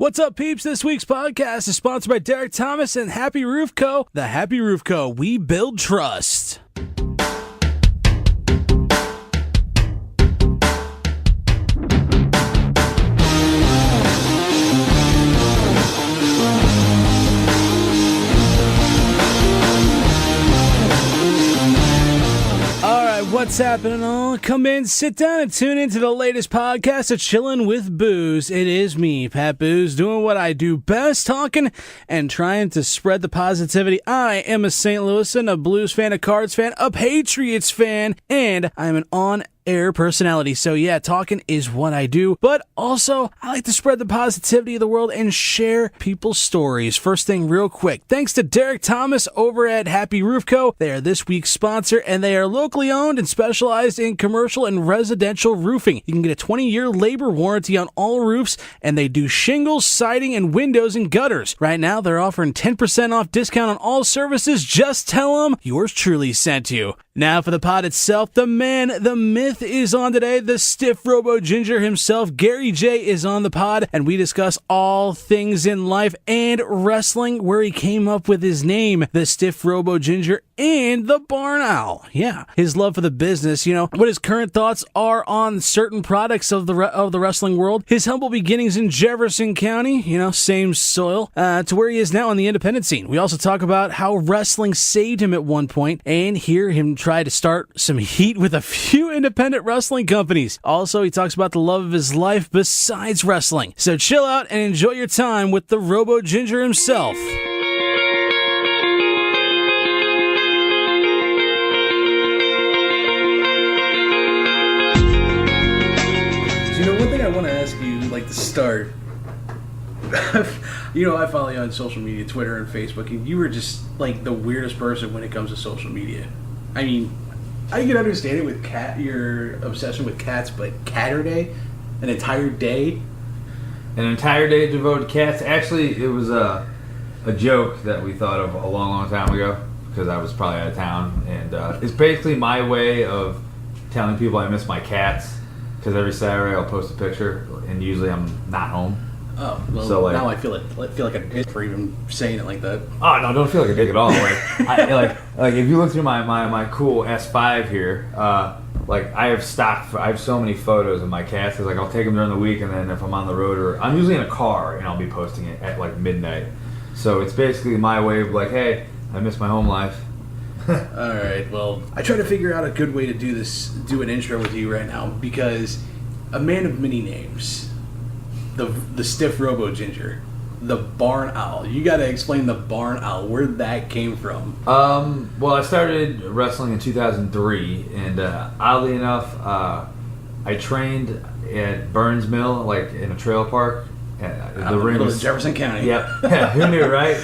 What's up, peeps? This week's podcast is sponsored by Derek Thomas and Happy Roof Co. The Happy Roof Co. We build trust. What's happening? Come in, sit down, and tune into the latest podcast of Chillin with Booze. It is me, Pat Booze, doing what I do best, talking and trying to spread the positivity. I am a St. Louisan, a Blues fan, a Cards fan, a Patriots fan, and I'm an on-air personality. So yeah, talking is what I do, but also I like to spread the positivity of the world and share people's stories. First thing real quick, thanks to Derek Thomas over at Happy Roof Co. They are this week's sponsor, and they are locally owned and specialized in commercial and residential roofing. You can get a 20-year labor warranty on all roofs, and they do shingles, siding, and windows and gutters. Right now, they're offering 10% off discount on all services. Just tell them yours truly sent you. Now for the pod itself, the man, the myth is on today. The Stiff Robo Ginger himself, Gary J, is on the pod, and we discuss all things in life and wrestling, where he came up with his name, the Stiff Robo Ginger, and the Barn Owl. Yeah, his love for the business, what his current thoughts are on certain products of the wrestling world, his humble beginnings in Jefferson County, same soil, to where he is now on the independent scene. We also talk about how wrestling saved him at one point, and hear him try to start some heat with a few independent wrestling companies. Also, he talks about the love of his life besides wrestling. So chill out and enjoy your time with the Robo Ginger himself. One thing I want to ask you, to start, I follow you on social media, Twitter and Facebook, and you were just, the weirdest person when it comes to social media. I mean, I can understand it with your obsession with cats, but Catterday? An entire day? An entire day devoted to cats? Actually, it was a joke that we thought of a long, long time ago, because I was probably out of town, and it's basically my way of telling people I miss my cats. Because every Saturday I'll post a picture, and usually I'm not home. Oh, well, so now I feel like a dick for even saying it like that. Oh no, don't feel like a dick at all. If you look through my cool S5 here, I have so many photos of my cats. Cause I'll take them during the week, and then if I'm on the road, or I'm usually in a car, and I'll be posting it at midnight. So it's basically my way of hey, I miss my home life. Alright, well, I try to figure out a good way to do an intro with you right now, because a man of many names, the Stiff Robo Ginger, the Barn Owl. You gotta explain the Barn Owl, where that came from. Well, I started wrestling in 2003, and oddly enough, I trained at Burns Mill, in a trail park. The ring was Jefferson County. Yep. Yeah, who knew, right?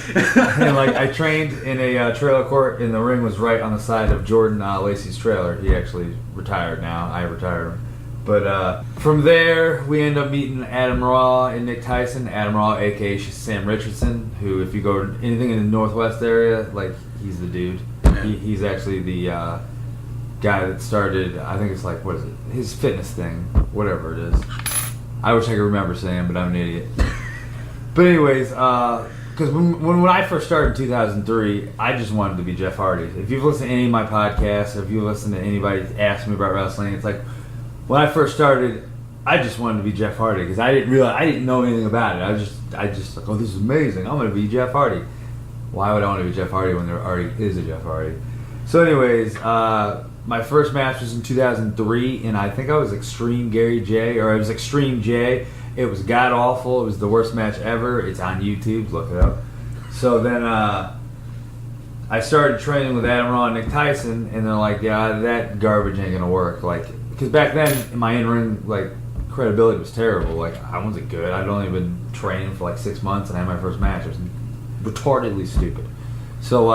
And I trained in a trailer court, and the ring was right on the side of Jordan Lacey's trailer. He actually retired now. I retired him. But from there, we end up meeting Adam Raw and Nick Tyson. Adam Raw, aka Sam Richardson, who, if you go to anything in the Northwest area, he's the dude. Yeah. He's actually the guy that started, I think it's what is it? His fitness thing, whatever it is. I wish I could remember saying, but I'm an idiot. But anyways, because when I first started in 2003, I just wanted to be Jeff Hardy. If you've listened to any of my podcasts, or if you listen to anybody ask me about wrestling, it's when I first started, I just wanted to be Jeff Hardy, because I didn't know anything about it. I just oh, this is amazing. I'm going to be Jeff Hardy. Why would I want to be Jeff Hardy when there already is a Jeff Hardy? So anyways, my first match was in 2003, and I think I was Extreme Gary J, or it was Extreme J. It was god awful. It was the worst match ever. It's on YouTube. Look it up. So then I started training with Adam Raw and Nick Tyson, and they're like, yeah, that garbage ain't gonna work. Because back then my in-ring credibility was terrible. I wasn't good. I'd only been training for 6 months, and I had my first match. It was retardedly stupid. So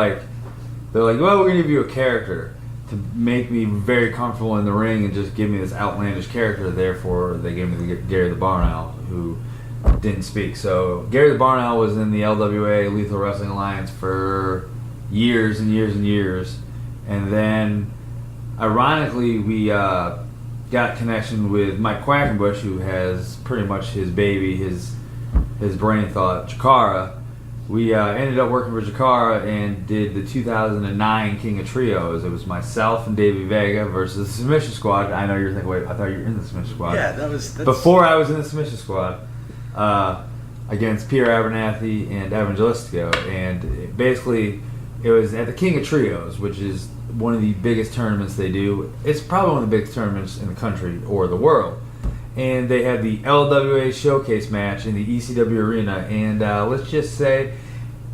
they're like, well, we're gonna give you a character to make me very comfortable in the ring and just give me this outlandish character. Therefore, they gave me Gary the Barn Owl, who didn't speak. So Gary the Barn Owl was in the LWA, Lethal Wrestling Alliance, for years and years and years. And then, ironically, we got connection with Mike Quackenbush, who has pretty much his baby, his his brain thought, Chikara. We ended up working for Chikara and did the 2009 King of Trios. It was myself and Davey Vega versus the Submission Squad. I know you're thinking, wait, I thought you were in the Submission Squad. Yeah, that's... Before I was in the Submission Squad, against Pierre Abernathy and Evan Jalistico. And basically, it was at the King of Trios, which is one of the biggest tournaments they do. It's probably one of the biggest tournaments in the country or the world. And they had the LWA Showcase match in the ECW Arena, and let's just say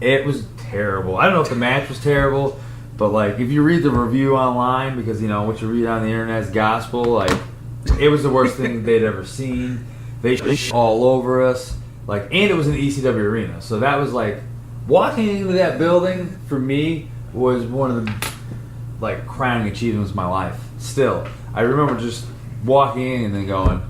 it was terrible. I don't know if the match was terrible, but like if you read the review online, because you know what you read on the internet is gospel, like it was the worst thing they'd ever seen. They all over us, like, and it was in the ECW Arena, so that was like walking into that building for me was one of the like crowning achievements of my life. Still, I remember just walking in and then going,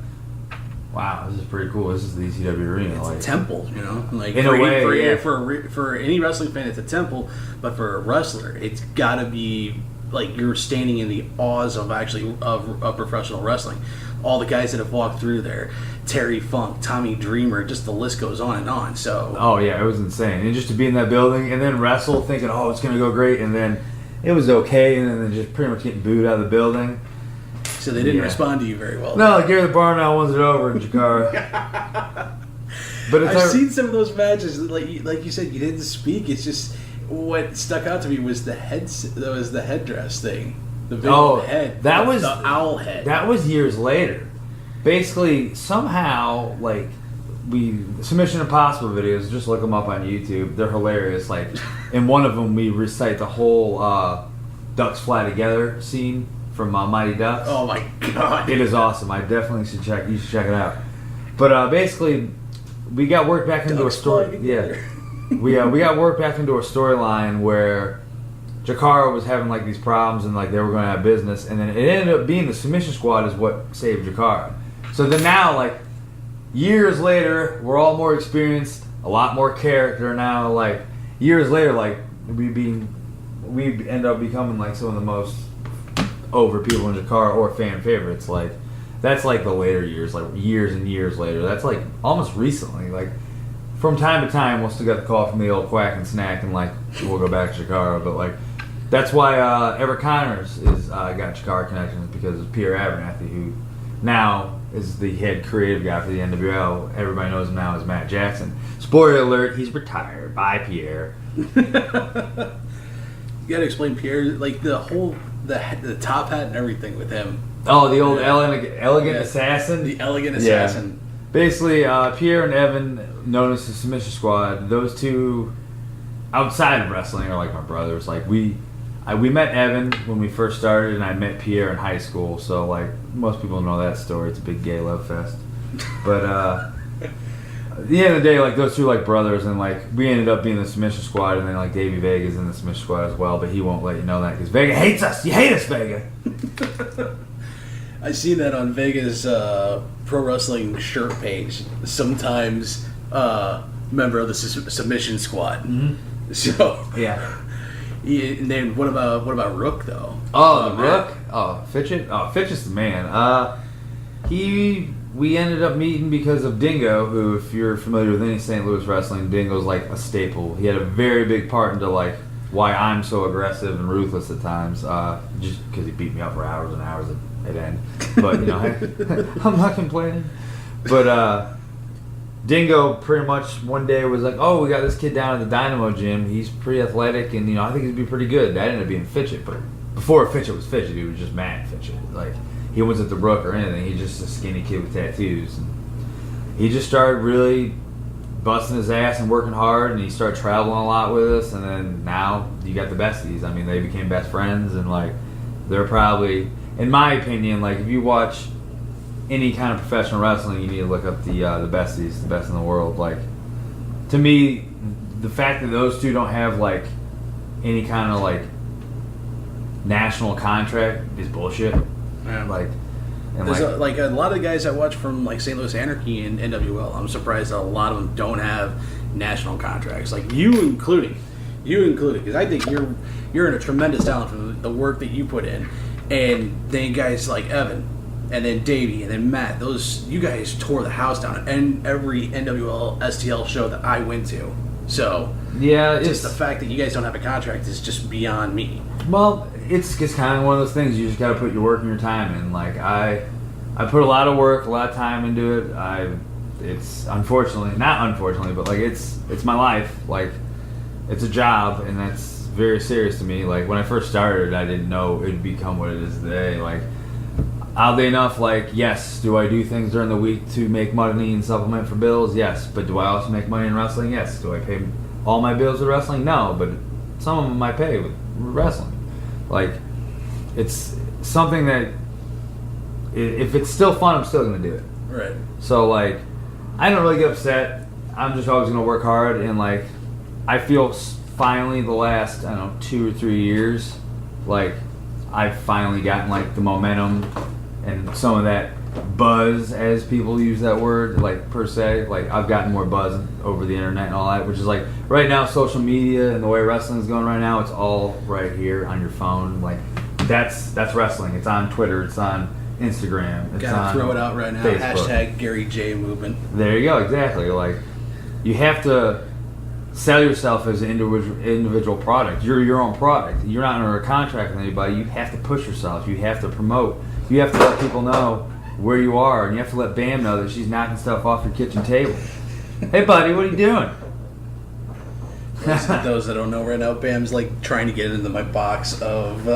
wow, this is pretty cool. This is the ECW Arena. It's like, a temple, you know? Like in a way, yeah. For any wrestling fan, it's a temple. But for a wrestler, it's got to be like you're standing in the awes of of professional wrestling. All the guys that have walked through there, Terry Funk, Tommy Dreamer, just the list goes on and on. So, oh yeah, it was insane. And just to be in that building and then wrestle, thinking, oh, it's gonna go great, and then it was okay, and then just pretty much getting booed out of the building. So they didn't respond to you very well. No, like Gary the Barn wins it over in Chikara. But I've seen some of those matches. Like you said, you didn't speak. It's just what stuck out to me was the headdress thing. The big head. That was the owl head. That was years later. Basically, somehow, like Submission Impossible videos. Just look them up on YouTube. They're hilarious. Like in one of them, we recite the whole Ducks Fly Together scene from Mighty Ducks. Oh my god! It is awesome. I definitely should check. You should check it out. But basically, we got worked back into a story. Yeah, we got worked back into a storyline where Chikara was having like these problems and like they were going to have business, and then it ended up being the Submission Squad is what saved Chikara. So then now, like years later, we're all more experienced, a lot more character now. Like years later, like we end up becoming like some of the most over people in Chikara or fan favorites. Like that's like the later years, like years and years later. That's like almost recently. Like from time to time, we'll still get the call from the old Quack and Snack, and like we'll go back to Chikara. But like that's why Everett Connors is got Chikara connections, because of Pierre Abernathy, who now is the head creative guy for the NWL. Everybody knows him now as Matt Jackson. Spoiler alert: he's retired. Bye, Pierre. You gotta explain Pierre, like the whole the top hat and everything with him. Oh, the old elegant assassin. The elegant assassin. Yeah. Basically, Pierre and Evan, known as the Submission Squad, those two, outside of wrestling, are like my brothers. Like we met Evan when we first started, and I met Pierre in high school. So like most people know that story. It's a big gay love fest. But at the end of the day, like those two like brothers, and like we ended up being the Submission Squad, and then like Davey Vega's in the Submission Squad as well, but he won't let you know that because Vega hates us. You hate us, Vega. I see that on Vega's pro wrestling shirt page. Sometimes member of the Submission Squad. Mm-hmm. So yeah. And then what about Rook though? Oh, Rook. Oh, Fitchett. Oh, Fitchett's the man. We ended up meeting because of Dingo, who, if you're familiar with any St. Louis wrestling, Dingo's like a staple. He had a very big part into like why I'm so aggressive and ruthless at times, just because he beat me up for hours and hours at end. But you know, I'm not complaining. But Dingo pretty much one day was like, "Oh, we got this kid down at the Dynamo gym. He's pretty athletic, and you know, I think he'd be pretty good." That ended up being Fitchett, but before Fitchett was Fitchett, he was just Matt Fitchett. Like he wasn't the Rook or anything. He's just a skinny kid with tattoos. And he just started really busting his ass and working hard, and he started traveling a lot with us. And then now you got the besties. I mean, they became best friends, and like they're probably, in my opinion, like if you watch any kind of professional wrestling, you need to look up the besties, the best in the world. Like to me, the fact that those two don't have like any kind of like national contract is bullshit. Yeah. Like, and there's a lot of the guys I watch from like St. Louis Anarchy and NWL. I'm surprised that a lot of them don't have national contracts. Like you including, because I think you're in a tremendous talent for the work that you put in, and then guys like Evan, and then Davey, and then Matt. You guys tore the house down, and every NWL STL show that I went to. So yeah, just the fact that you guys don't have a contract is just beyond me. Well, it's kind of one of those things. You just got to put your work and your time in. Like I put a lot of work, a lot of time into it. It's not unfortunately, but like it's my life. Like it's a job, and that's very serious to me. Like when I first started, I didn't know it'd become what it is today. Like oddly enough, like yes, do I do things during the week to make money and supplement for bills? Yes, but do I also make money in wrestling? Yes. Do I pay all my bills with wrestling? No, but some of them I pay with wrestling. Like it's something that if it's still fun, I'm still gonna do it. Right. So like I don't really get upset. I'm just always gonna work hard, and like I feel finally the last 2 or 3 years, like I've finally gotten like the momentum and some of that buzz, as people use that word, like per se. Like I've gotten more buzz over the internet and all that, which is like right now social media and the way wrestling is going right now, it's all right here on your phone. Like that's wrestling. It's on Twitter. It's on Instagram. It's Gotta on throw it out right now. Facebook. Hashtag Gary J movement. There you go. Exactly. Like you have to sell yourself as an individual product. You're your own product. You're not under a contract with anybody. You have to push yourself. You have to promote. You have to let people know where you are, and you have to let Bam know that she's knocking stuff off your kitchen table. Hey, buddy, what are you doing? Those that don't know right now, Bam's like trying to get into my box of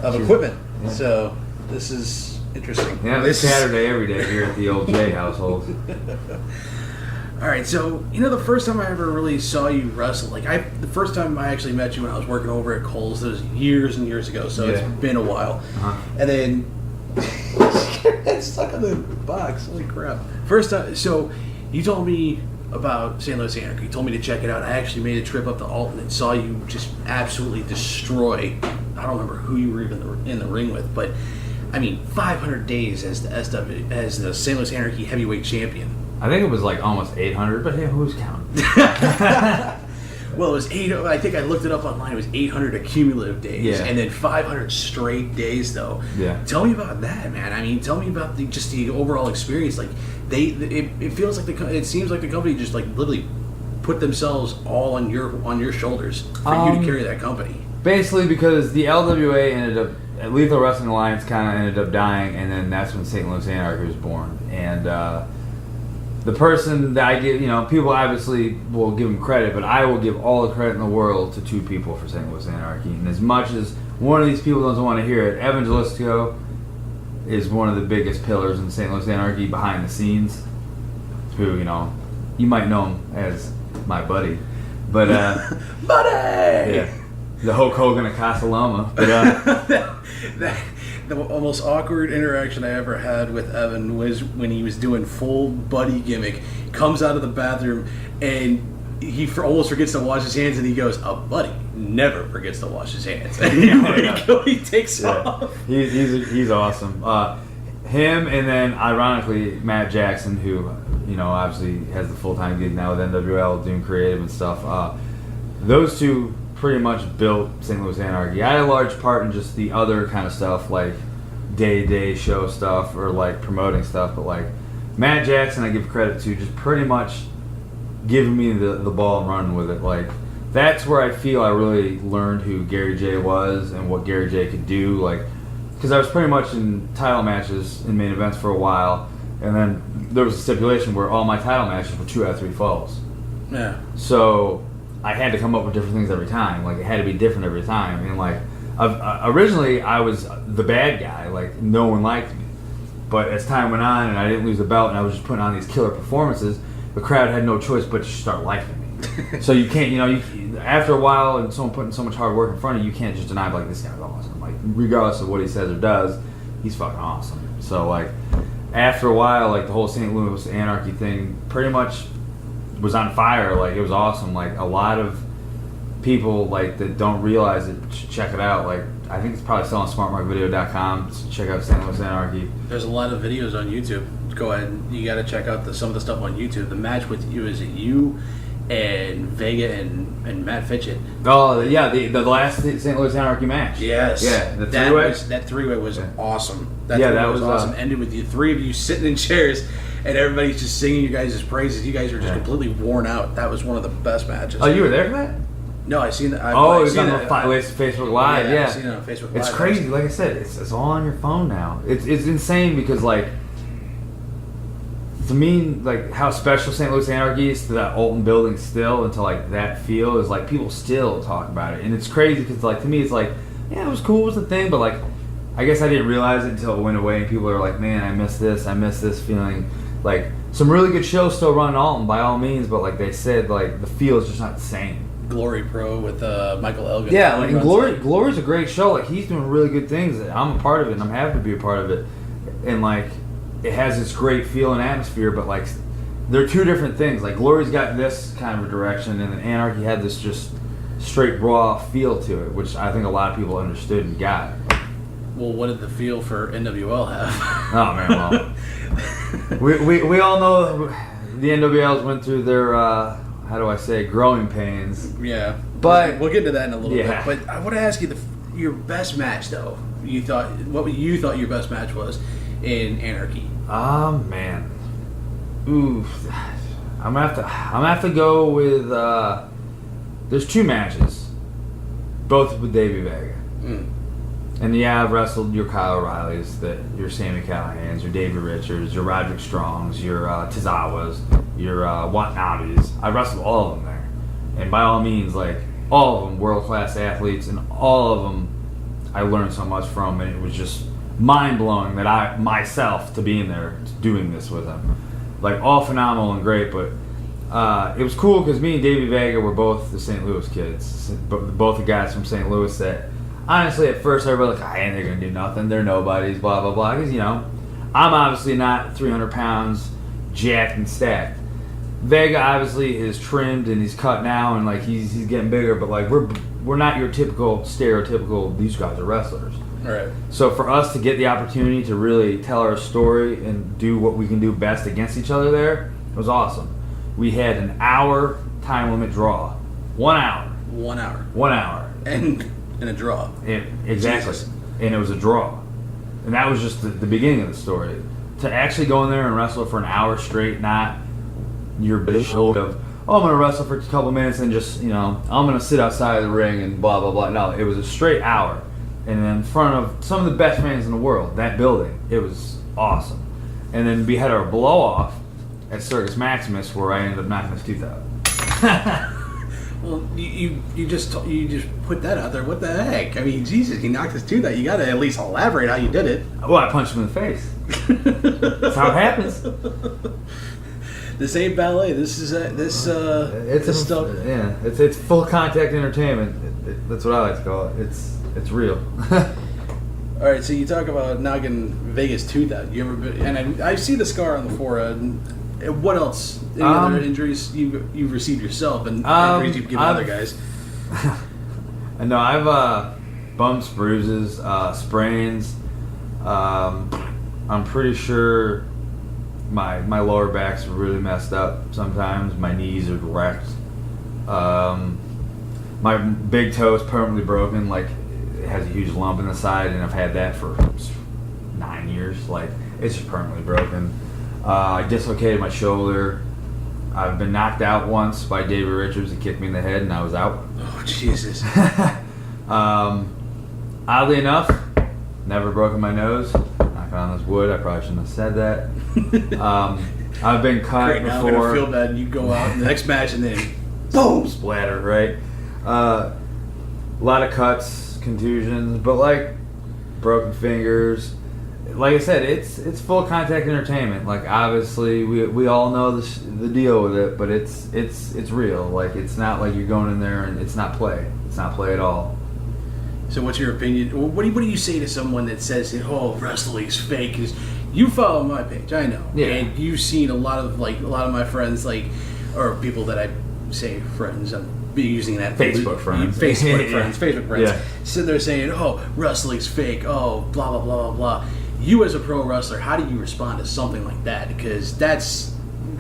equipment. Yeah. So this is interesting. Yeah, it's Saturday every day here at the old J household. All right, so the first time I ever really saw you wrestle, the first time I actually met you when I was working over at Kohl's, that was years and years ago. So It's been a while, and then it's stuck on the box. Holy crap! First time, so you told me about St. Louis Anarchy. You told me to check it out. I actually made a trip up to Alton and saw you just absolutely destroy. I don't remember who you were even in the ring with, but I mean, 500 days as the St. Louis Anarchy heavyweight champion. I think it was like almost 800, but hey, who's counting? Well, it was 800. I think I looked it up online. It was 800 accumulative days, and then 500 straight days, though. Yeah. Tell me about that, man. I mean, tell me about the overall experience. Like it feels like it seems like the company just like literally put themselves all on your shoulders for you to carry that company. Basically, because the LWA ended up, Lethal Wrestling Alliance kind of ended up dying, and then that's when St. Louis Anarchy was born, and. The person that I give, people obviously will give him credit, but I will give all the credit in the world to two people for St. Louis Anarchy. And as much as one of these people doesn't want to hear it, Evan Jalisco is one of the biggest pillars in St. Louis Anarchy behind the scenes. Who, you might know him as my buddy. But, buddy! Yeah. The Hulk Hogan of Casa Loma. But, the most awkward interaction I ever had with Evan was when he was doing full buddy gimmick, comes out of the bathroom, and he almost forgets to wash his hands, and he goes, "A buddy never forgets to wash his hands." And he takes off. He's awesome. Him, and then ironically Matt Jackson, who obviously has the full-time gig now with NWL doing creative and stuff. Those two pretty much built St. Louis Anarchy. I had a large part in just the other kind of stuff, like day-to-day show stuff or like promoting stuff, but like Matt Jackson I give credit to just pretty much giving me the ball and running with it. Like that's where I feel I really learned who Gary J was and what Gary J could do, like because I was pretty much in title matches in main events for a while, and then there was a stipulation where all my title matches were 2 out of 3 falls. Yeah. So I had to come up with different things every time. Like it had to be different every time. And like originally I was the bad guy. Like no one liked me. But as time went on and I didn't lose the belt and I was just putting on these killer performances, the crowd had no choice but to start liking me. So you can't, after a while and someone putting so much hard work in front of you, you can't just deny like this guy's awesome. Like regardless of what he says or does, he's fucking awesome. So like after a while, like the whole St. Louis Anarchy thing pretty much was on fire. Like it was awesome. Like a lot of people like that don't realize it should check it out. Like I think it's probably still on smartmarkvideo.com. So check out St. Louis Anarchy. There's a lot of videos on YouTube. Go ahead. You got to check out some of the stuff on YouTube. The match with you is it you and Vega and Matt Fitchett. Oh yeah, the last St. Louis Anarchy match. Yes. Yeah, the three-way. That three-way was awesome. That was awesome. Ended with you three of you sitting in chairs and everybody's just singing you guys' praises. You guys were just completely worn out. That was one of the best matches. Oh, you were there for that? No, I seen that. It was on Facebook Live. Yeah, I seen it on Facebook Live. It's crazy. Like I said, it's all on your phone now. It's insane because like. To me, like how special St. Louis Anarchy is to that Alton building still, and to like that feel is like people still talk about it, and it's crazy because like to me it's like yeah, it was cool, it was the thing, but like I guess I didn't realize it until it went away, and people are like, man, I miss this feeling. Like some really good shows still run Alton by all means, but like they said, like the feel is just not the same. Glory Pro with Michael Elgin. Yeah, like Glory's a great show. Like he's doing really good things. I'm a part of it, and I'm happy to be a part of it, and like. It has this great feel and atmosphere, but like they're two different things. Like Glory's got this kind of a direction, and then Anarchy had this just straight raw feel to it, which I think a lot of people understood and got. Well, what did the feel for NWL have? Oh man, well, we all know the NWLs went through their how do I say growing pains. Yeah, but we'll get to that in a little bit. But I want to ask you your best match though. You thought your best match was in Anarchy? Man. Ooh. I'm gonna have to go with there's two matches. Both with Davey Vega. And yeah, I've wrestled your Kyle O'Reillys, your Sammy Callahans, your Davey Richards, your Roderick Strongs, your Tozawas, your Watanabes. I wrestled all of them there. And by all means, like all of them world class athletes, and all of them I learned so much from, and it was just mind-blowing that I myself to be in there doing this with him, like all phenomenal and great. But it was cool because me and Davey Vega were both the St. Louis kids, both the guys from St. Louis that honestly at first I was like, ain't they gonna do nothing, they're nobodies, blah blah blah, because I'm obviously not 300 pounds jacked and stacked. Vega obviously is trimmed and he's cut now, and like he's getting bigger, but like we're not your typical stereotypical these guys are wrestlers. Right. So for us to get the opportunity to really tell our story and do what we can do best against each other there, it was awesome. We had an hour time limit draw. 1 hour. 1 hour. 1 hour. And a draw. Exactly. Jesus. And it was a draw. And that was just the beginning of the story. To actually go in there and wrestle for an hour straight, not your bitch of, I'm going to wrestle for a couple minutes and just, I'm going to sit outside of the ring and blah, blah, blah. No, it was a straight hour. And in front of some of the best fans in the world, that building. It was awesome. And then we had our blow-off at Circus Maximus where I ended up knocking his tooth out. Well, you just put that out there. What the heck? I mean, Jesus, he knocked his tooth out. You got to at least elaborate how you did it. Well, I punched him in the face. That's how it happens. This ain't ballet. This is stuff. Yeah, it's full contact entertainment. That's what I like to call it. It's real. All right, so you talk about knocking Vegas tooth out. You ever been, and I see the scar on the forehead. And what else? Any other injuries you've received yourself, and injuries you've given other guys? No, I've bumps, bruises, sprains. I'm pretty sure my lower back's really messed up sometimes. My knees are wrecked. My big toe is permanently broken. Like, it has a huge lump in the side, and I've had that for 9 years. Like, it's just permanently broken. I dislocated my shoulder. I've been knocked out once by David Richards. He kicked me in the head, and I was out. Oh, Jesus. Oddly enough, never broken my nose. Knocking on this wood. I probably shouldn't have said that. I've been cut Great, now before. I'm going to feel bad. And you go out in the next match, and then boom, splatter, right? A lot of cuts, contusions, but like broken fingers. Like I said, it's full contact entertainment. Like, obviously we all know the deal with it, but it's real. Like, it's not like you're going in there and it's not play. It's not play at all. So what's your opinion? What do you say to someone that says, "Oh, wrestling's fake"? Because you follow my page, I know, yeah. And you've seen a lot of my friends, or people that I say friends. I'm using that Facebook friends. Facebook friends. Yeah. So they're saying, "Oh, wrestling's fake." Oh, blah blah blah blah blah. You as a pro wrestler, how do you respond to something like that? Because that's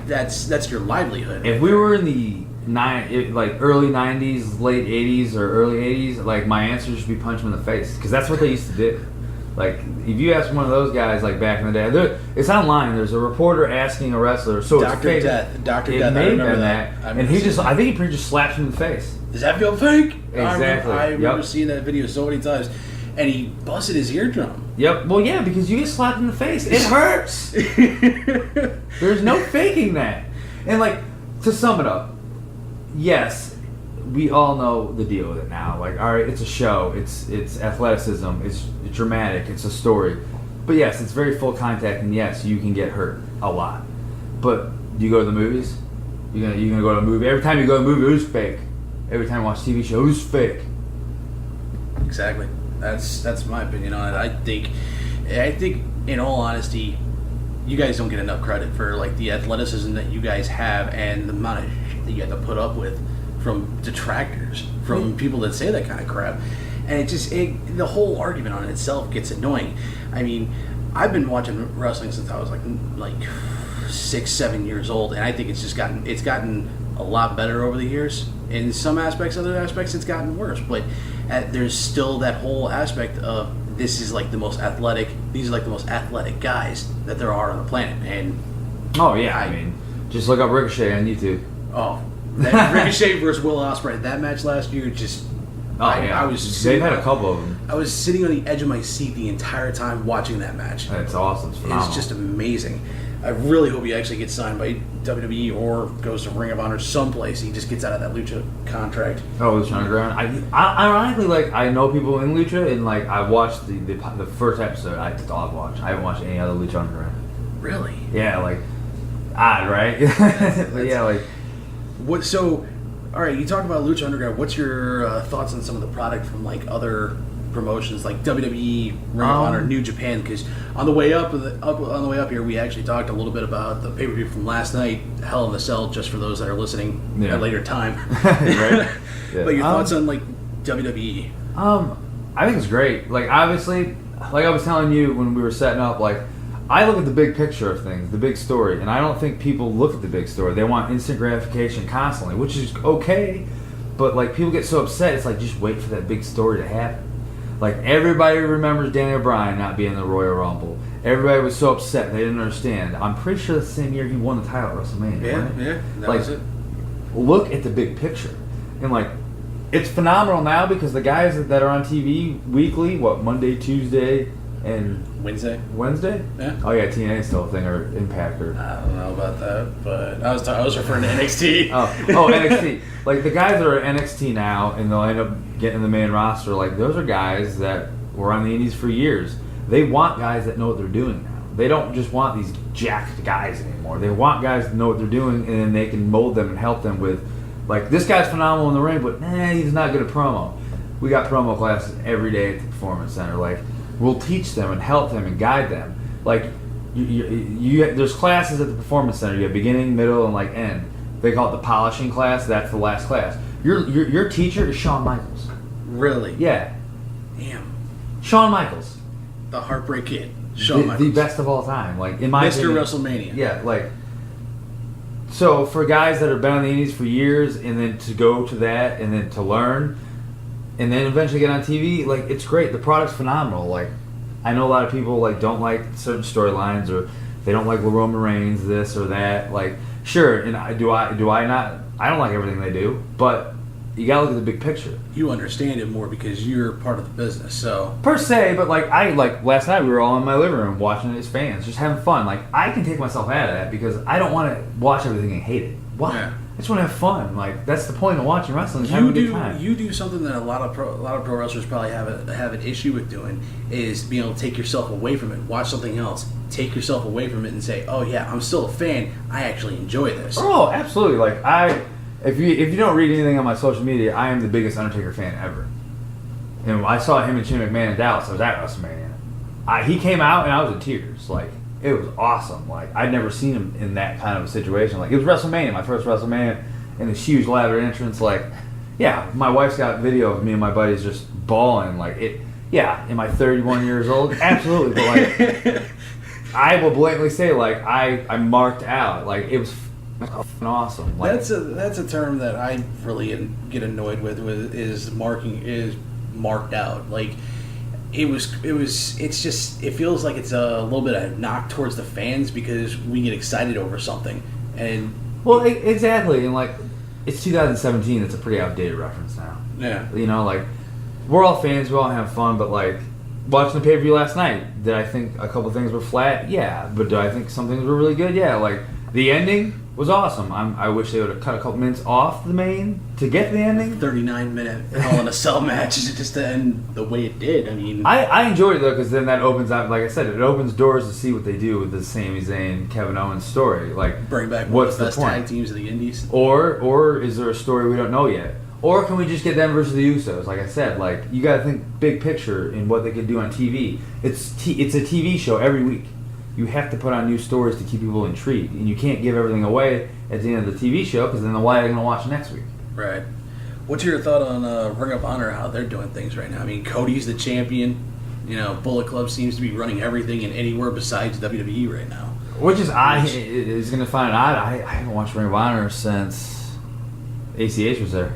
your livelihood. If we were in the early 90s, late 80s, or early 80s, like my answer should be punch him in the face, because that's what they used to do. Like, if you ask one of those guys, like back in the day, it's online. There's a reporter asking a wrestler, so Dr. it's fake. Dr. It Death, may I have remember been that. and I think he pretty just slaps him in the face. Does that feel fake? Exactly. I remember seeing that video so many times, and he busted his eardrum. Yep. Well, yeah, because you get slapped in the face. It hurts. There's no faking that. And, like, to sum it up, yes, we all know the deal with it now. Like, all right, it's a show. It's athleticism. It's dramatic. It's a story. But, yes, it's very full contact, and, yes, you can get hurt a lot. But you go to the movies, you're gonna go to a movie. Every time you go to a movie, it was fake. Every time you watch a TV show, it was fake. Exactly. That's my opinion on it. I think, in all honesty, you guys don't get enough credit for like the athleticism that you guys have and the amount of shit that you have to put up with from detractors, from people that say that kind of crap. And the whole argument on itself gets annoying. I mean, I've been watching wrestling since I was like 6-7 years old, and I think it's gotten a lot better over the years. In some aspects, other aspects, it's gotten worse. But there's still that whole aspect of these are like the most athletic guys that there are on the planet. And oh yeah, I mean, just look up Ricochet on YouTube. Oh, that Ricochet versus Will Ospreay, that match last year, just they've had a couple of them. I was sitting on the edge of my seat the entire time watching that match. That's awesome. It's phenomenal. It's just amazing. I really hope he actually gets signed by WWE or goes to Ring of Honor someplace. He just gets out of that Lucha contract. Oh, Lucha Underground. I ironically, like, I know people in Lucha, and like I watched the first episode. That's all I've watched. I haven't watched any other Lucha Underground. Really? Yeah, like odd, right? But yeah, like what? So, all right, you talk about Lucha Underground. What's your thoughts on some of the product from like other promotions like WWE, Ring of Honor, New Japan? Because on the way up here, we actually talked a little bit about the pay-per-view from last night, Hell in a Cell, just for those that are listening at a later time. Right? Yeah. But your thoughts on like WWE? I think it's great. Like, obviously, like I was telling you when we were setting up, like, I look at the big picture of things, the big story, and I don't think people look at the big story. They want instant gratification constantly, which is okay, but like people get so upset, it's like just wait for that big story to happen. Like, everybody remembers Daniel Bryan not being in the Royal Rumble. Everybody was so upset they didn't understand. I'm pretty sure the same year he won the title at WrestleMania. Yeah, that was it. Look at the big picture, and like, it's phenomenal now because the guys that are on TV weekly, Monday, Tuesday, and Wednesday? Yeah. Oh yeah, TNA still a thing, or Impact, or I don't know about that, but I was referring to NXT. oh NXT. Like, the guys that are at NXT now, and they'll end up getting the main roster. Like, those are guys that were on the indies for years. They want guys that know what they're doing now. They don't just want these jacked guys anymore. They want guys to know what they're doing, and then they can mold them and help them with, like, this guy's phenomenal in the ring, but he's not good at promo. We got promo classes every day at the Performance Center. Like, we'll teach them and help them and guide them. Like, there's classes at the Performance Center. You have beginning, middle, and like end. They call it the polishing class. That's the last class. Your teacher is Shawn Michaels. Really? Yeah. Damn. Shawn Michaels. The Heartbreak Kid. Shawn Michaels. The best of all time. Like, in my Mr. opinion, WrestleMania. Yeah, like, so for guys that have been on the indies for years, and then to go to that, and then to learn, and then eventually get on TV, like, it's great. The product's phenomenal. Like, I know a lot of people like don't like certain storylines, or they don't like Roman Reigns, this or that. Like, sure, and I don't like everything they do, but you gotta look at the big picture. You understand it more because you're part of the business, so per se. But like, last night we were all in my living room watching it as fans, just having fun. Like, I can take myself out of that because I don't want to watch everything and hate it. Why? Yeah. I just want to have fun. Like, that's the point of watching wrestling. Having a good time. You do something that a lot of pro wrestlers probably have an issue with doing, is being able to take yourself away from it, watch something else, take yourself away from it, and say, "Oh yeah, I'm still a fan. I actually enjoy this." Oh, absolutely. Like, if you don't read anything on my social media, I am the biggest Undertaker fan ever. And I saw him and Shane McMahon in Dallas. I was at WrestleMania. He came out and I was in tears. Like, it was awesome. Like, I'd never seen him in that kind of a situation. Like, it was WrestleMania, my first WrestleMania, and this huge ladder entrance. Like, yeah, my wife's got video of me and my buddies just bawling. Like, am I 31 years old? Absolutely. But like, I will blatantly say, like, I marked out. Like, it was awesome. Like, That's a term that I really get annoyed with is marked out. Like it feels like it's a little bit of a knock towards the fans because we get excited over something. And well, exactly, and like it's 2017. It's a pretty outdated reference now. Yeah, you know, like we're all fans, we all have fun, but like watching the pay-per-view last night, did I think a couple things were flat? Yeah, but do I think some things were really good? Yeah, like the ending was awesome. I wish they would have cut a couple minutes off the main to get to the ending. 39-minute Hell in a Cell match just to end the way it did. I mean, I enjoyed it though because then that opens up, like I said, it opens doors to see what they do with the Sami Zayn, Kevin Owens story. Like, bring back what's one of the the best point? tag teams of the Indies. Or is there a story we don't know yet? Or can we just get them versus the Usos? Like I said, like you got to think big picture in what they could do on TV. It's a TV show every week. You have to put on new stories to keep people intrigued, and you can't give everything away at the end of the TV show because then why are they going to watch next week? Right. What's your thought on Ring of Honor? How they're doing things right now? I mean, Cody's the champion. You know, Bullet Club seems to be running everything and anywhere besides WWE right now. Which is going to find it odd. I haven't watched Ring of Honor since ACH was there.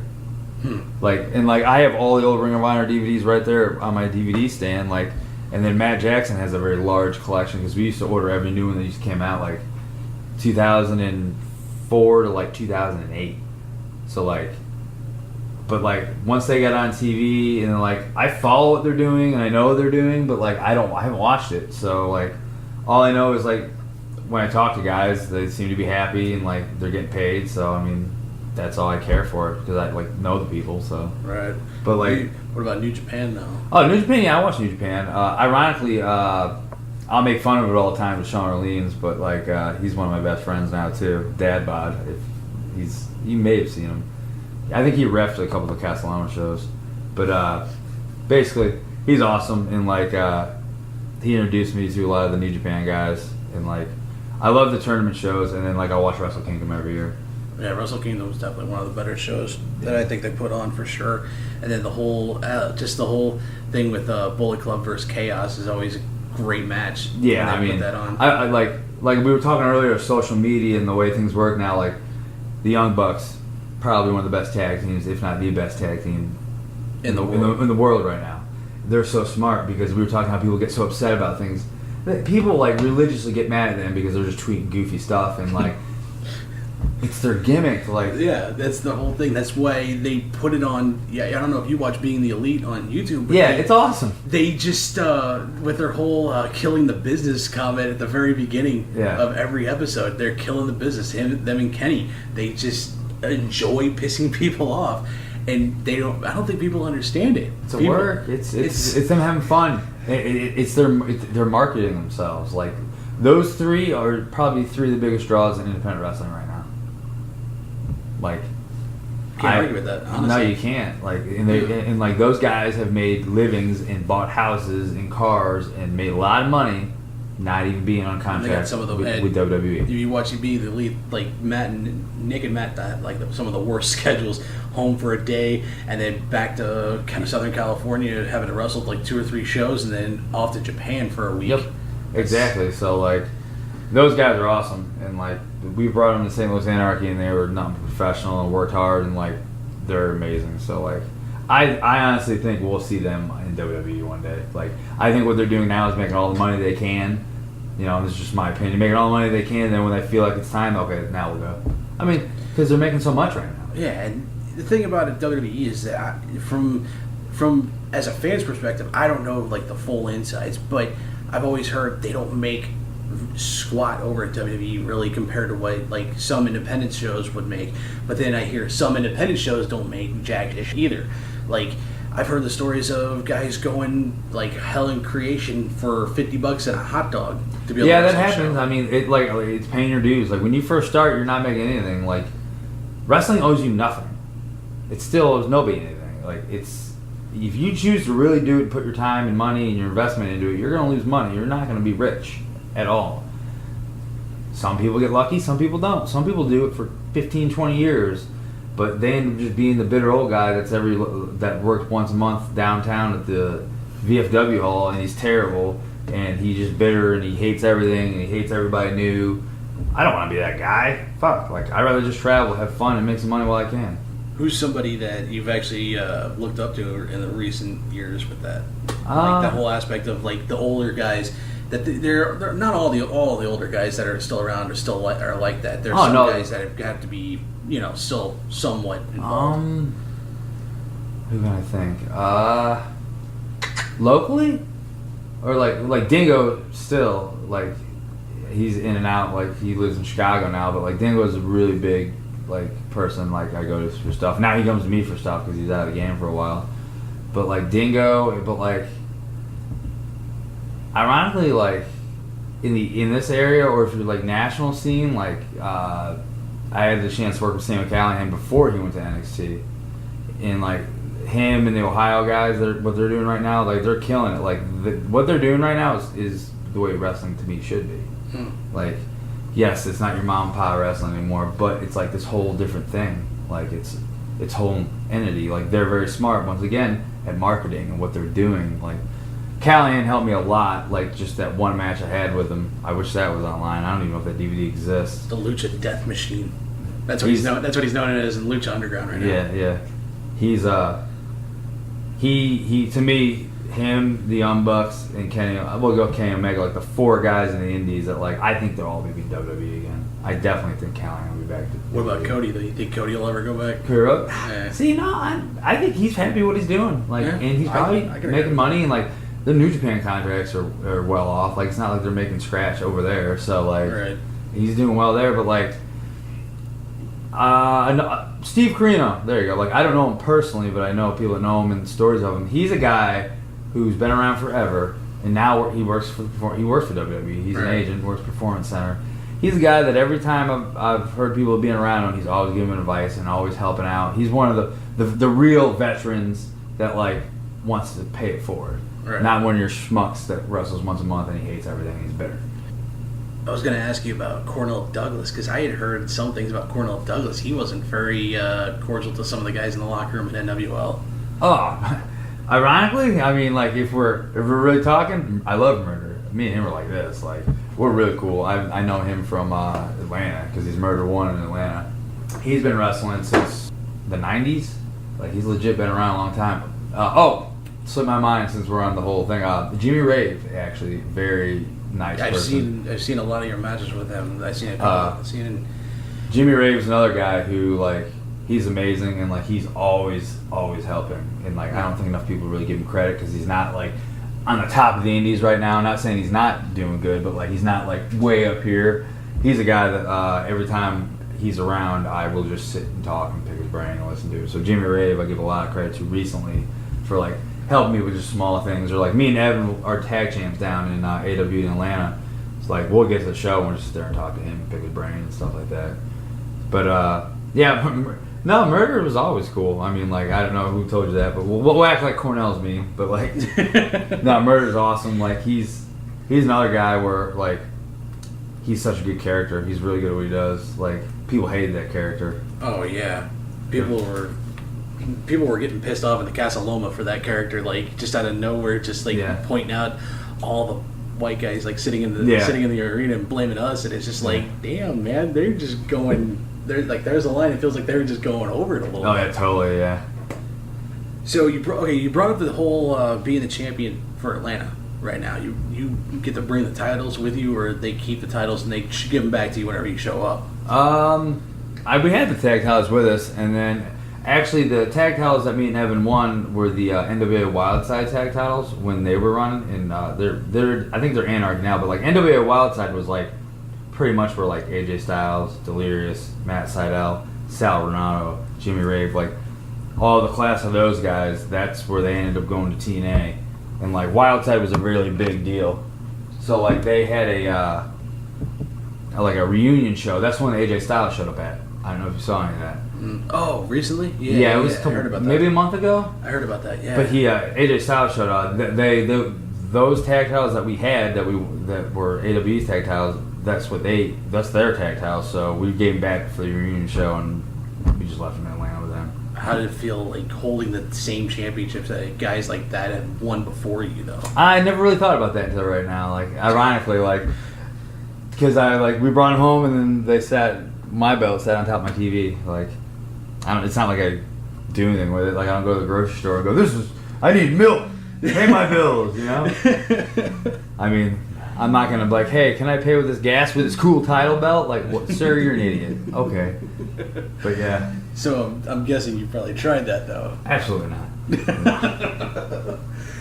Like I have all the old Ring of Honor DVDs right there on my DVD stand. Like, and then Matt Jackson has a very large collection because we used to order every new one that used to came out like 2004 to like 2008. So like, but like once they got on TV and like I follow what they're doing and I know what they're doing, but like I haven't watched it. So like all I know is like when I talk to guys, they seem to be happy and like they're getting paid. So I mean, that's all I care for because I like know the people. So right. But like, what about New Japan though? Oh, New Japan, yeah, I watch New Japan. Ironically, I'll make fun of it all the time with Sean Orleans, but like he's one of my best friends now too. Dad bod, you may have seen him. I think he refed a couple of the Castellano shows, but basically he's awesome and like he introduced me to a lot of the New Japan guys and like I love the tournament shows and then like I watch Wrestle Kingdom every year. Yeah, Wrestle Kingdom was definitely one of the better shows that I think they put on for sure. And then the whole thing with Bullet Club versus Chaos is always a great match. Yeah, I mean, put that on. I like we were talking earlier, social media and the way things work now. Like the Young Bucks, probably one of the best tag teams, if not the best tag team in the world right now. They're so smart because we were talking how people get so upset about things. People like religiously get mad at them because they're just tweeting goofy stuff and like. It's their gimmick, like yeah, that's the whole thing. That's why they put it on. Yeah, I don't know if you watch Being the Elite on YouTube. But yeah, it's awesome. They just with their whole killing the business comment at the very beginning of every episode, they're killing the business. Them and Kenny, they just enjoy pissing people off, and they don't. I don't think people understand it. It's a work. It's them having fun. They're marketing themselves. Like those three are probably three of the biggest draws in independent wrestling right now. Like, can't argue with that. Honestly. No, you can't. Like, and like those guys have made livings and bought houses and cars and made a lot of money, not even being on contract with WWE. If you watch Being the Elite, like Nick and Matt had like some of the worst schedules. Home for a day and then back to kind of Southern California, having to wrestle like 2 or 3 shows, and then off to Japan for a week. Yep, exactly. So like, those guys are awesome, and like we brought them to St. Louis Anarchy, and they were not professional and worked hard, and like they're amazing. So like, I honestly think we'll see them in WWE one day. Like, I think what they're doing now is making all the money they can. You know, this is just my opinion. Making all the money they can, and then when they feel like it's time, okay, now we'll go. I mean, because they're making so much right now. Yeah, and the thing about it, WWE is that from as a fan's perspective, I don't know like the full insights, but I've always heard they don't make squat over at WWE really compared to what like some independent shows would make. But then I hear some independent shows don't make jack-ish either. Like I've heard the stories of guys going like hell in creation for $50 and a hot dog to be able to that happens. Show. I mean, it's paying your dues. Like when you first start, you're not making anything. Like wrestling owes you nothing. It still owes nobody anything. Like it's if you choose to really do it, put your time and money and your investment into it, you're going to lose money. You're not going to be rich at all. Some people get lucky, some people don't. Some people do it for 15, 20 years, but they end up just being the bitter old guy that works once a month downtown at the VFW hall, and he's terrible, and he's just bitter, and he hates everything, and he hates everybody new, I don't want to be that guy. Fuck. Like, I'd rather just travel, have fun, and make some money while I can. Who's somebody that you've actually looked up to in the recent years with that? Like that whole aspect of like the older guys. That they're not all the older guys that are still around are still are like that. There's some guys that have to be still somewhat involved. Who can I think? Locally, or like Dingo still like he's in and out. Like he lives in Chicago now, but like Dingo is a really big like person. Like I go to for stuff. Now he comes to me for stuff because he's out of the game for a while. But like Dingo, but like. Ironically, like in this area, or if you're like national scene, like I had the chance to work with Sam Callahan before he went to NXT, and like him and the Ohio guys, what they're doing right now, like they're killing it. Like what they're doing right now is the way wrestling to me should be. Like, yes, it's not your mom and pop wrestling anymore, but it's like this whole different thing. Like it's whole entity. Like they're very smart once again at marketing and what they're doing. Like. Callahan helped me a lot, like just that one match I had with him. I wish that was online. I don't even know if that DVD exists. The Lucha Death Machine. That's what he's known. That's what he's known as in Lucha Underground right now. Yeah. He's he to me, him, the Young Bucks, and Kenny. We'll go Kenny Omega, like the four guys in the Indies that like I think they'll all be in WWE again. I definitely think Callahan will be back. What about Cody? Do you think Cody will ever go back? Yeah. See, no, I think he's happy what he's doing. Like, and he's probably making money and like. The New Japan contracts are well off. Like, it's not like they're making scratch over there. So, like, he's doing well there. But, like, Steve Carino, there you go. Like, I don't know him personally, but I know people that know him and stories of him. He's a guy who's been around forever, and now he works for WWE. He's an agent, works Performance Center. He's a guy that every time I've heard people being around him, he's always giving advice and always helping out. He's one of the real veterans that, like, wants to pay it forward. Right. Not one of your schmucks that wrestles once a month and he hates everything. He's bitter. I was going to ask you about Cornell Douglas because I had heard some things about Cornell Douglas. He wasn't very cordial to some of the guys in the locker room at NWL. Oh, ironically, I mean, like if we're really talking, I love Murder. Me and him are like this. Like we're really cool. I know him from Atlanta because he's Murder One in Atlanta. He's been wrestling since the '90s. Like he's legit been around a long time. Slipped my mind since we're on the whole thing. Jimmy Rave, actually, very nice person. I've seen a lot of your matches with him. I've seen Jimmy Rave's another guy who like he's amazing and like he's always helping and like I don't think enough people really give him credit because he's not like on the top of the indies right now. I'm not saying he's not doing good, but like he's not like way up here. He's a guy that every time he's around, I will just sit and talk and pick his brain and listen to. So Jimmy Rave, I give a lot of credit to recently for like. Help me with just small things, or like me and Evan are tag champs down in AW in Atlanta. It's like we'll get to the show and we'll just sit there and talk to him and pick his brain and stuff like that. But no, Murder was always cool. I mean, like I don't know who told you that, but we'll act like Cornell's me. But like, no, Murder's awesome. Like he's another guy where like he's such a good character. He's really good at what he does. Like people hated that character. Oh yeah, people were getting pissed off in the Casa Loma for that character, like just out of nowhere, just like pointing out all the white guys like sitting in the arena and blaming us, and it's just like, damn man, they're just going. There's a line. It feels like they were just going over it a little bit. Oh yeah, totally, yeah. So you brought up the whole being the champion for Atlanta right now. You get to bring the titles with you, or they keep the titles and they give them back to you whenever you show up. We had the tag titles with us, and then. Actually, the tag titles that me and Evan won were the NWA Wildside tag titles when they were running, and I think they're Anarchy now, but like NWA Wildside was like pretty much where like AJ Styles, Delirious, Matt Sydal, Sal Renato, Jimmy Rave, like all the class of those guys. That's where they ended up going to TNA, and like Wildside was a really big deal. So like they had a reunion show. That's when AJ Styles showed up at. I don't know if you saw any of that. Oh, recently? Yeah, it was I heard about that. Maybe a month ago. I heard about that. Yeah. But AJ Styles showed up. Those tag titles that we had that were AW's tag titles. That's their tag titles. So we gave them back for the reunion show, and we just left them in Atlanta with them. How did it feel like holding the same championships that guys like that had won before you, though? I never really thought about that until right now. Like, ironically, like because we brought him home and then my belt sat on top of my TV. Like, it's not like I do anything with it. Like, I don't go to the grocery store and go, I need milk. Pay my bills, you know? I mean, I'm not going to be like, hey, can I pay with this gas with this cool title belt? Like, what, sir, you're an idiot. Okay. But yeah. So I'm guessing you probably tried that, though. Absolutely not.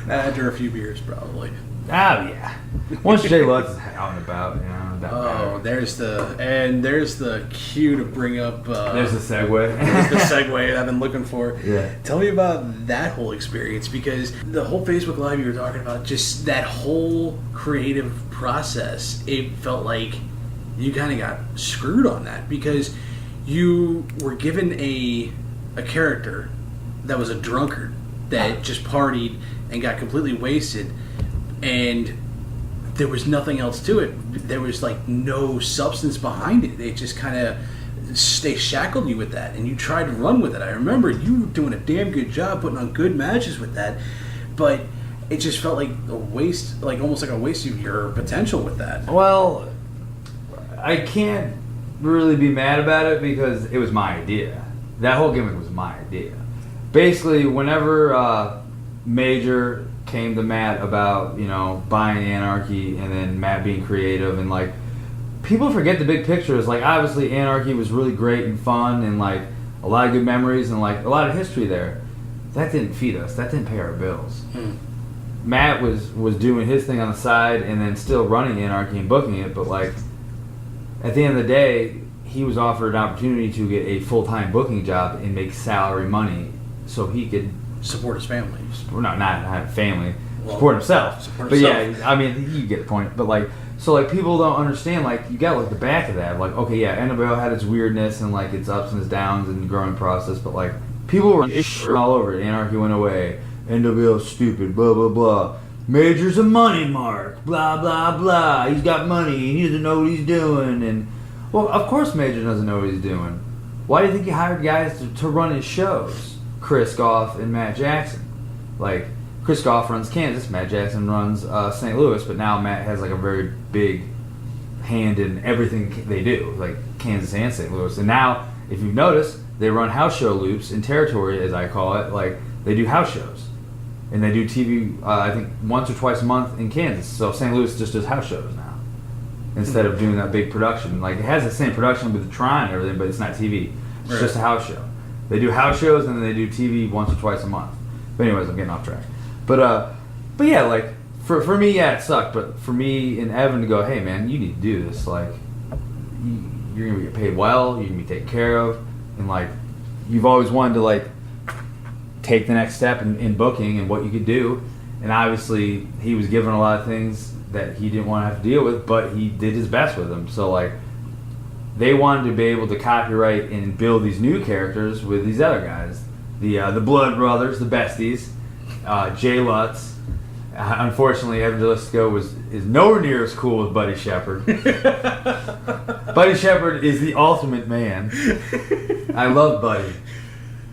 After a few beers, probably. Oh, yeah. Once Jay Lutz is out and about, you know. There's the cue to bring up. There's the segue. There's the segue I've been looking for. Yeah. Tell me about that whole experience, because the whole Facebook Live you were talking about, just that whole creative process, it felt like you kind of got screwed on that, because you were given a character that was a drunkard that just partied and got completely wasted, and there was nothing else to it. There was like no substance behind it. They just kind of they shackled you with that, and you tried to run with it. I remember you were doing a damn good job putting on good matches with that, but it just felt like a waste, like almost like a waste of your potential with that. Well, I can't really be mad about it because it was my idea. That whole gimmick was my idea. Basically, whenever Major came to Matt about, buying Anarchy, and then Matt being creative, and like, people forget the big picture. Is like, obviously Anarchy was really great and fun, and like a lot of good memories and like a lot of history there. That didn't feed us. That didn't pay our bills. Matt was doing his thing on the side and then still running Anarchy and booking it, but like at the end of the day, he was offered an opportunity to get a full-time booking job and make salary money so he could support his family. Not family. Support himself. Yeah, I mean, you get the point. But like, so like people don't understand. Like, you gotta look at the back of that. Like, okay, yeah, NWO had its weirdness and like its ups and its downs and growing process. But like, people were all over it. Anarchy went away. NWO's stupid. Blah blah blah. Major's a money mark. Blah blah blah. He's got money. He doesn't know what he's doing. And well, of course, Major doesn't know what he's doing. Why do you think he hired guys to run his shows? Chris Goff and Matt Jackson. Like, Chris Goff runs Kansas, Matt Jackson runs St. Louis, but now Matt has like a very big hand in everything they do, like Kansas and St. Louis. And now, if you've noticed, they run house show loops in territory, as I call it. Like, they do house shows. And they do TV, I think, once or twice a month in Kansas. So St. Louis just does house shows now, instead of doing that big production. Like, it has the same production with the Tron and everything, but it's not TV. It's just a house show. They do house shows and then they do TV once or twice a month. But anyways, I'm getting off track. But yeah, like for me, yeah, it sucked. But for me and Evan to go, hey man, you need to do this. Like, you're gonna get paid well. You're gonna be taken care of, and like, you've always wanted to like take the next step in booking and what you could do. And obviously, he was given a lot of things that he didn't want to have to deal with, but he did his best with them. So like, they wanted to be able to copyright and build these new characters with these other guys, the Blood Brothers, the Besties, Jay Lutz. Unfortunately, Evan Jalisco is nowhere near as cool as Buddy Shepard. Buddy Shepard is the ultimate man. I love Buddy.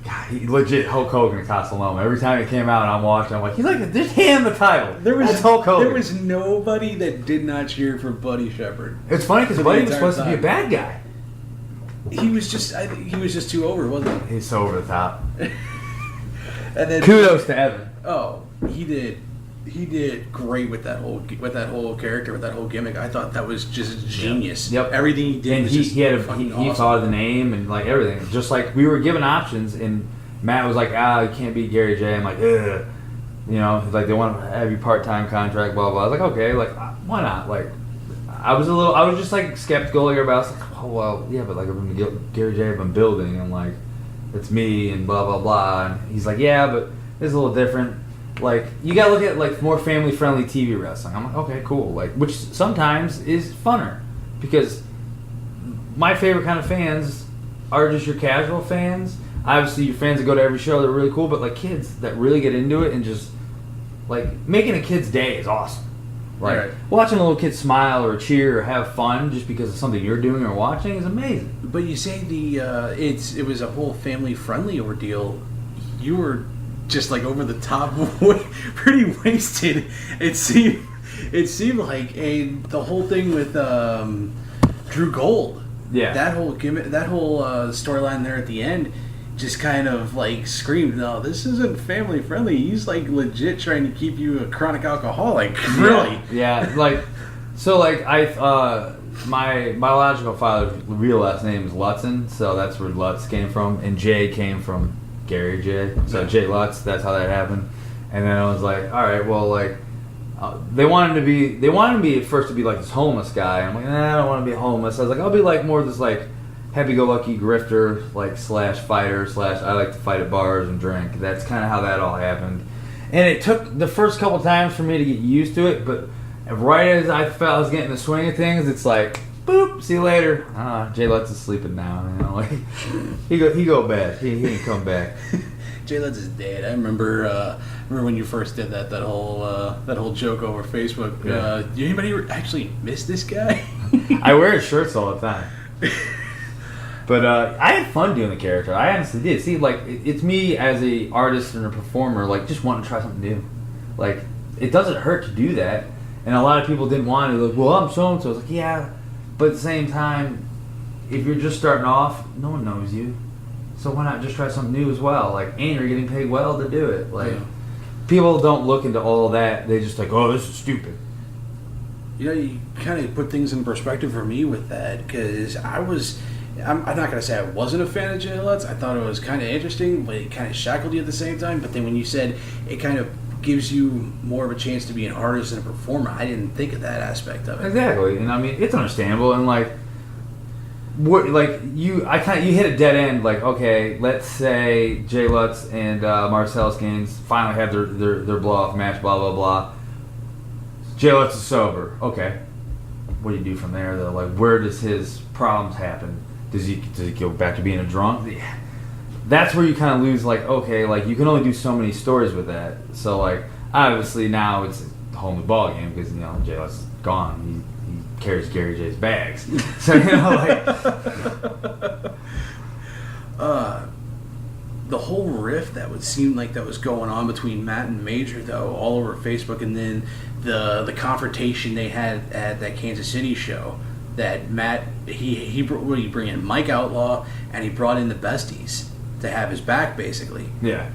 God, he legit Hulk Hogan at Casa Loma. Every time it came out and I'm watching, I'm like, he's like, just hand the title. That's Hulk Hogan. There was nobody that did not cheer for Buddy Shepard. It's funny because Buddy was supposed to be a bad guy. He was just, I think he was just too over, wasn't he? He's so over the top. And then kudos to Evan. Oh, he did great with that whole character, with that whole gimmick. I thought that was just genius. Yep. Everything he did, and was he awesome. thought of the name and like everything. Just like we were given options, and Matt was like, you can't beat Gary J. I'm like, ugh. Like they want to have you part-time contract, blah blah. I was like, okay, like why not? Like I was just like skeptical about. I was like, oh well, yeah, but like Gary J. I've been building, and like it's me and blah blah blah. And he's like, yeah, but it's a little different. Like, you gotta look at like more family-friendly TV wrestling. I'm like, okay, cool. Like, which sometimes is funner, because my favorite kind of fans are just your casual fans. Obviously, your fans that go to every show, they're really cool. But like kids that really get into it and just like making a kid's day is awesome. Like watching a little kid smile or cheer or have fun just because of something you're doing or watching is amazing. But you say it was a whole family-friendly ordeal. You were just like over the top, pretty wasted. It seemed It seemed like the whole thing with Drew Gold. Yeah. That whole gimmick, that whole storyline there at the end, just kind of like screamed, "No, this isn't family friendly." He's like legit trying to keep you a chronic alcoholic. Really? Yeah. Like, so like my biological father's real last name is Lutzen, so that's where Lutz came from, and Jay came from Gary J. So Jay Lutz, that's how that happened. And then I was like, all right, well, like. They wanted me at first to be like this homeless guy. I'm like, I don't want to be homeless. I was like, I'll be like more this like happy-go-lucky grifter, like / fighter / I like to fight at bars and drink. That's kind of how that all happened. And it took the first couple times for me to get used to it, but right as I felt I was getting the swing of things, it's like, boop, see you later. Jay Lutz is sleeping now. You know, like he go back. He didn't come back. Jay Lutz is dead. I remember when you first did that whole joke over Facebook. Yeah. Did anybody actually miss this guy? I wear his shirts all the time. But I had fun doing the character. I honestly did. See, like, it's me as a artist and a performer, like, just wanting to try something new. Like, it doesn't hurt to do that. And a lot of people didn't want to. Like, well, I'm so-and-so. I was like, yeah. But at the same time, if you're just starting off, no one knows you. So why not just try something new as well? Like, and you're getting paid well to do it. Like, people don't look into all that. They just like, oh, this is stupid. You know, you kind of put things in perspective for me with that, because I'm not going to say I wasn't a fan of Jay Lutz. I thought it was kind of interesting, but it kind of shackled you at the same time. But then when you said it kind of gives you more of a chance to be an artist and a performer, I didn't think of that aspect of it. Exactly. And I mean, it's understandable. And like, you hit a dead end. Like, okay, let's say Jay Lutz and Marcellus Gaines finally have their blow off match. Blah blah blah. Jay Lutz is sober. Okay, what do you do from there though? Like, where does his problems happen? Does he go back to being a drunk? That's where you kind of lose. Like, okay, like you can only do so many stories with that. So like, obviously now it's a whole new ball game because Jay Lutz is gone. He carries Gary J's bags. So the whole rift that would seem like that was going on between Matt and Major, though, all over Facebook, and then the confrontation they had at that Kansas City show. That Matt he bring in Mike Outlaw, and he brought in the Besties to have his back, basically. Yeah.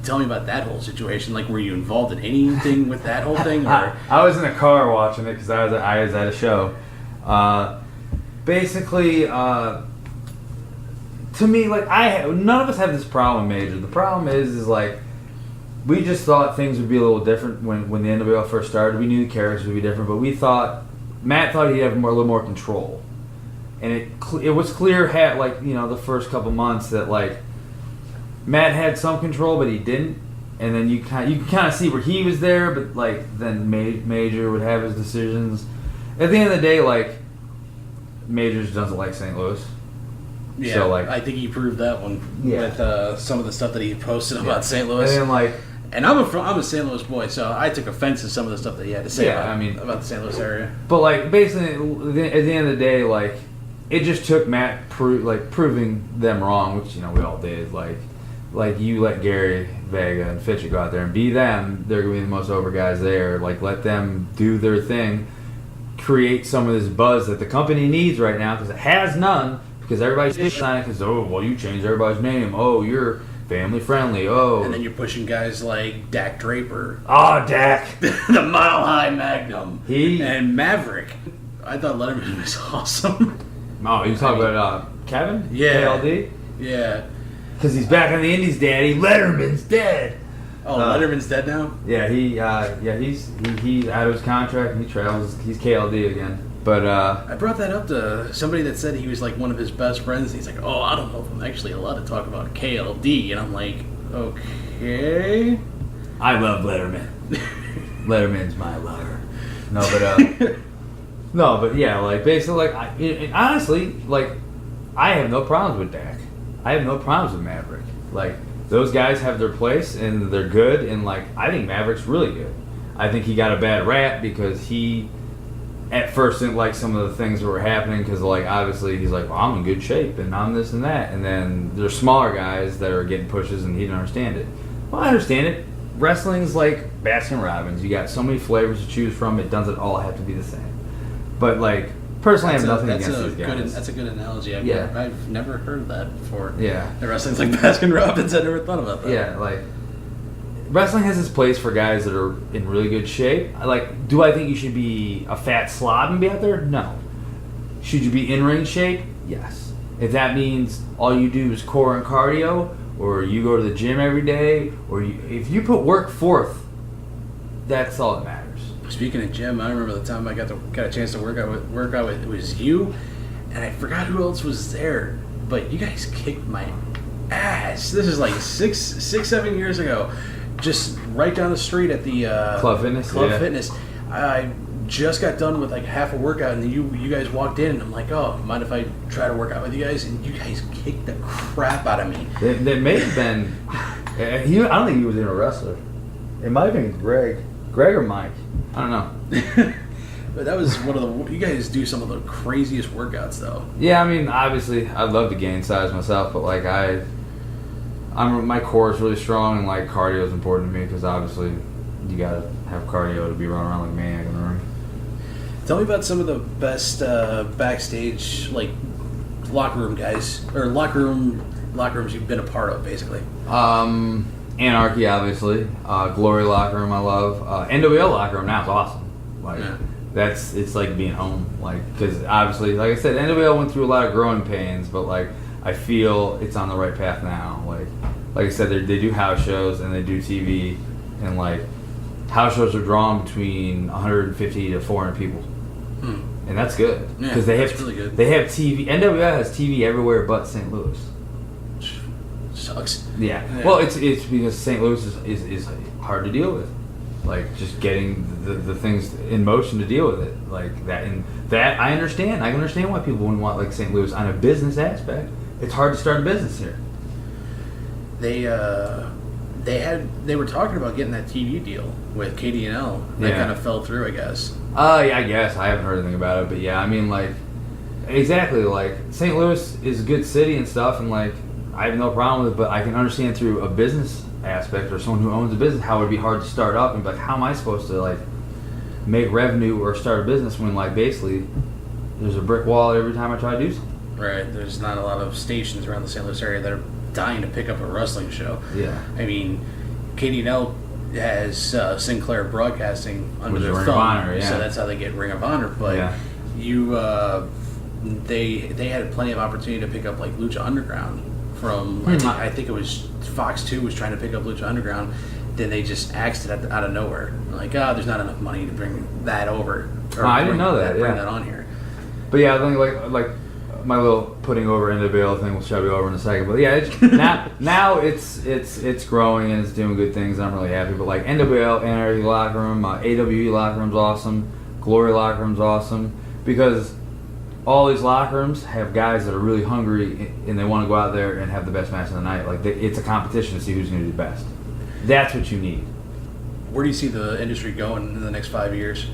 Tell me about that whole situation. Like, were you involved in anything with that whole thing? Or? I was in a car watching it because I was at a show. Basically, to me, like none of us have this problem, Major. The problem is like we just thought things would be a little different when the NWO first started. We knew the characters would be different, but Matt thought he'd have a little more control, and it was clear the first couple months that like Matt had some control, but he didn't. And then you can kind of see where he was there, but like then Major would have his decisions. At the end of the day, like Major just doesn't like St. Louis. Yeah, so, like, I think he proved that one with some of the stuff that he posted about St. Louis. And then and I'm a St. Louis boy, so I took offense to some of the stuff that he had to say about the St. Louis area. But like basically, at the end of the day, like it just took Matt proving them wrong, which we all did. Like you let Gary, Vega, and Fitchett go out there and be them. They're gonna be the most over guys there. Like let them do their thing, create some of this buzz that the company needs right now because it has none. Because everybody's signing because you changed everybody's name. Oh, you're family friendly. Oh, and then you're pushing guys like Dak Draper. Oh, Dak, the Mile High Magnum. He and Maverick. I thought Letterman was awesome. Oh, you talking about Kevin? Yeah. KLD? Yeah. Because he's back on the Indies, Daddy. Letterman's dead. Oh, Letterman's dead now? Yeah, he's out of his contract. He travels. He's KLD again. But I brought that up to somebody that said he was like one of his best friends. And he's like, "Oh, I don't know if I'm actually allowed to talk about KLD." And I'm like, "Okay." I love Letterman. Letterman's my lover. No, but yeah, like basically, like honestly, like I have no problems with Dak. I have no problems with Maverick. Like those guys have their place and they're good. And like I think Maverick's really good. I think he got a bad rap because he. At first didn't like some of the things that were happening because like obviously he's like, well, I'm in good shape and I'm this and that, and then there's smaller guys that are getting pushes and he didn't understand it. Well, I understand it. wrestling's like Baskin Robbins. You got so many flavors to choose from. It doesn't all have to be the same. But like, personally, I have nothing against these guys. That's a good analogy. Yeah. I've never heard that before. Yeah. The wrestling's like Baskin Robbins. I never thought about that. Yeah, like, wrestling has its place for guys that are in really good shape. Like, do I think you should be a fat slob and be out there? No. Should you be in ring shape? Yes. If that means all you do is core and cardio, or you go to the gym every day, or if you put work forth, that's all that matters. Speaking of gym, I remember the time I got a chance to work out with it was you, and I forgot who else was there, but you guys kicked my ass. This is like 7 years ago, just right down the street at the Club Fitness. Fitness. I just got done with like half a workout, and you guys walked in, and I'm like, oh, mind if I try to work out with you guys? And you guys kicked the crap out of me. There may have been. I don't think he was even a wrestler. It might have been Greg or Mike. I don't know. But that was one of the. You guys do some of the craziest workouts, though. Yeah, I mean, obviously, I'd love to gain size myself, but like my core is really strong, and like cardio is important to me because obviously you gotta have cardio to be running around like a maniac in the ring. Tell me about some of the best backstage like locker room guys or locker rooms you've been a part of, basically. Anarchy, obviously. Glory locker room, I love. NWL locker room now is awesome. Like it's like being home. Like because obviously, like I said, NWL went through a lot of growing pains, but like I feel it's on the right path now. Like I said, they do house shows and they do TV, and like house shows are drawn between 150 to 400 people. And that's good because they have really good. They have TV. NWL has TV everywhere but St. Louis. Sucks. Yeah. Well, it's because St. Louis is hard to deal with, like just getting the things in motion to deal with it, like that. And that I understand. I can understand why people wouldn't want like St. Louis on a business aspect. It's hard to start a business here. They were talking about getting that TV deal with KD&L. That kind of fell through, I guess. Yeah, I guess I haven't heard anything about it, but yeah, I mean, like, exactly, like St. Louis is a good city and stuff, and like I have no problem with it, but I can understand through a business aspect or someone who owns a business how it would be hard to start up and be like, how am I supposed to like make revenue or start a business when like basically there's a brick wall every time I try to do something. Right. There's not a lot of stations around the St. Louis area that are dying to pick up a wrestling show. Yeah. I mean, KD&L has Sinclair Broadcasting under their Ring thumb, of Honor, yeah. So that's how they get Ring of Honor. But they had plenty of opportunity to pick up like Lucha Underground from. I think it was Fox 2 was trying to pick up Lucha Underground. Then they just axed it out of nowhere. Like, there's not enough money to bring that over. Or I didn't know that. Bring that on here. But yeah, I think like my little putting over NWL thing will shall be over in a second. But yeah, now it's growing and it's doing good things. I'm really happy. But like NWL, Anarchy locker room, AWE locker room's awesome, Glory locker room's awesome because all these locker rooms have guys that are really hungry and they want to go out there and have the best match of the night. Like it's a competition to see who's going to do best. That's what you need. Where do you see the industry going in the next 5 years?